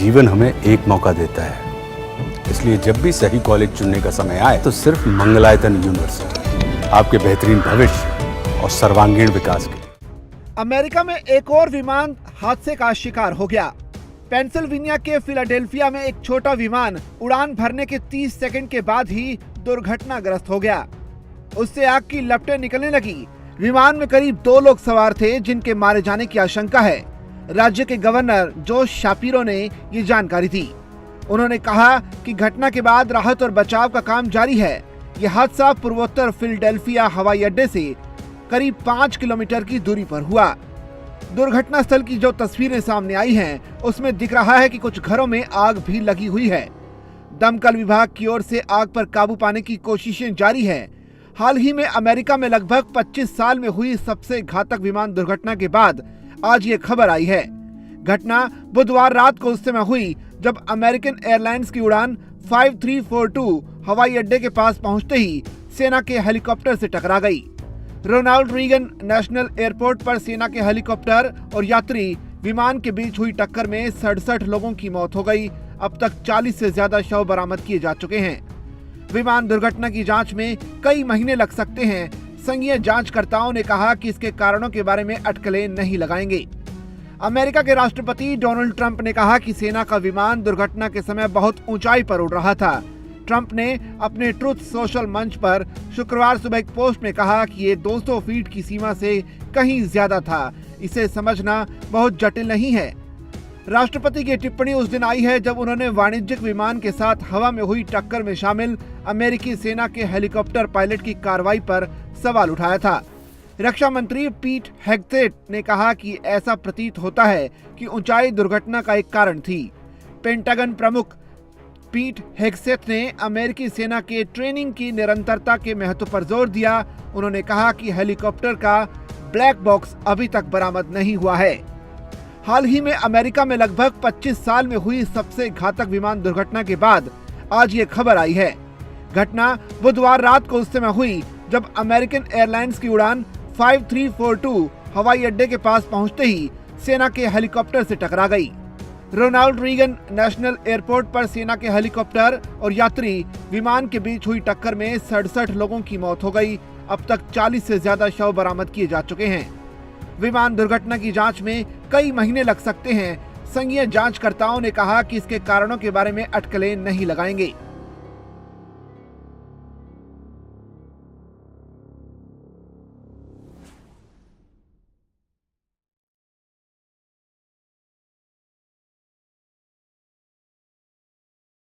जीवन हमें एक मौका देता है, इसलिए जब भी सही कॉलेज चुनने का समय आए तो सिर्फ मंगलायतन यूनिवर्सिटी आपके बेहतरीन भविष्य और सर्वांगीण विकास के लिए। अमेरिका में एक और विमान हादसे का शिकार हो गया। पेंसिल्वेनिया के फिलाडेल्फिया में एक छोटा विमान उड़ान भरने के 30 सेकंड के बाद ही दुर्घटनाग्रस्त हो गया। उससे आग की लपटें निकलने लगी। विमान में करीब 2 लोग सवार थे जिनके मारे जाने की आशंका है। राज्य के गवर्नर जोश शापिरो ने ये जानकारी दी। उन्होंने कहा कि घटना के बाद राहत और बचाव का काम जारी है। ये हादसा पूर्वोत्तर फिलाडेल्फिया हवाई अड्डे से करीब 5 किलोमीटर की दूरी पर हुआ। दुर्घटना स्थल की जो तस्वीरें सामने आई हैं, उसमें दिख रहा है कि कुछ घरों में आग भी लगी हुई है। दमकल विभाग की ओर से आग पर काबू पाने की कोशिशें जारी है। हाल ही में अमेरिका में लगभग 25 साल में हुई सबसे घातक विमान दुर्घटना के बाद आज ये खबर आई है। घटना बुधवार रात को उस समय हुई जब अमेरिकन एयरलाइंस की उड़ान 5342 हवाई अड्डे के पास पहुंचते ही सेना के हेलीकॉप्टर से टकरा गई। रोनाल्ड रीगन नेशनल एयरपोर्ट पर सेना के हेलीकॉप्टर और यात्री विमान के बीच हुई टक्कर में 67 लोगों की मौत हो गई। अब तक 40 से ज्यादा शव बरामद किए जा चुके हैं। विमान दुर्घटना की जांच में कई महीने लग सकते हैं। संघीय जांचकर्ताओं ने कहा कि इसके कारणों के बारे में अटकलें नहीं लगाएंगे। अमेरिका के राष्ट्रपति डोनाल्ड ट्रंप ने कहा कि सेना का विमान दुर्घटना के समय बहुत ऊंचाई पर उड़ रहा था। ट्रंप ने अपने ट्रुथ सोशल मंच पर शुक्रवार सुबह एक पोस्ट में कहा कि ये 200 फीट की सीमा से कहीं ज्यादा था। इसे समझना बहुत जटिल नहीं है। राष्ट्रपति की टिप्पणी उस दिन आई है जब उन्होंने वाणिज्यिक विमान के साथ हवा में हुई टक्कर में शामिल अमेरिकी सेना के हेलीकॉप्टर पायलट की कार्रवाई पर सवाल उठाया था। रक्षा मंत्री पीट हेग्सेथ ने कहा कि ऐसा प्रतीत होता है कि ऊंचाई दुर्घटना का एक कारण थी। पेंटागन प्रमुख पीट हेग्सेथ ने अमेरिकी सेना के ट्रेनिंग की निरंतरता के महत्व पर जोर दिया। उन्होंने कहा कि हेलीकॉप्टर का ब्लैक बॉक्स अभी तक बरामद नहीं हुआ है। हाल ही में अमेरिका में लगभग 25 साल में हुई सबसे घातक विमान दुर्घटना के बाद आज ये खबर आई है। घटना बुधवार रात को उस समय हुई जब अमेरिकन एयरलाइंस की उड़ान 5342 हवाई अड्डे के पास पहुंचते ही सेना के हेलीकॉप्टर से टकरा गई। रोनाल्ड रीगन नेशनल एयरपोर्ट पर सेना के हेलीकॉप्टर और यात्री विमान के बीच हुई टक्कर में 67 लोगों की मौत हो गई। अब तक 40 से ज्यादा शव बरामद किए जा चुके हैं। विमान दुर्घटना की जांच में कई महीने लग सकते हैं। संघीय जांचकर्ताओं ने कहा कि इसके कारणों के बारे में अटकलें नहीं लगाएंगे।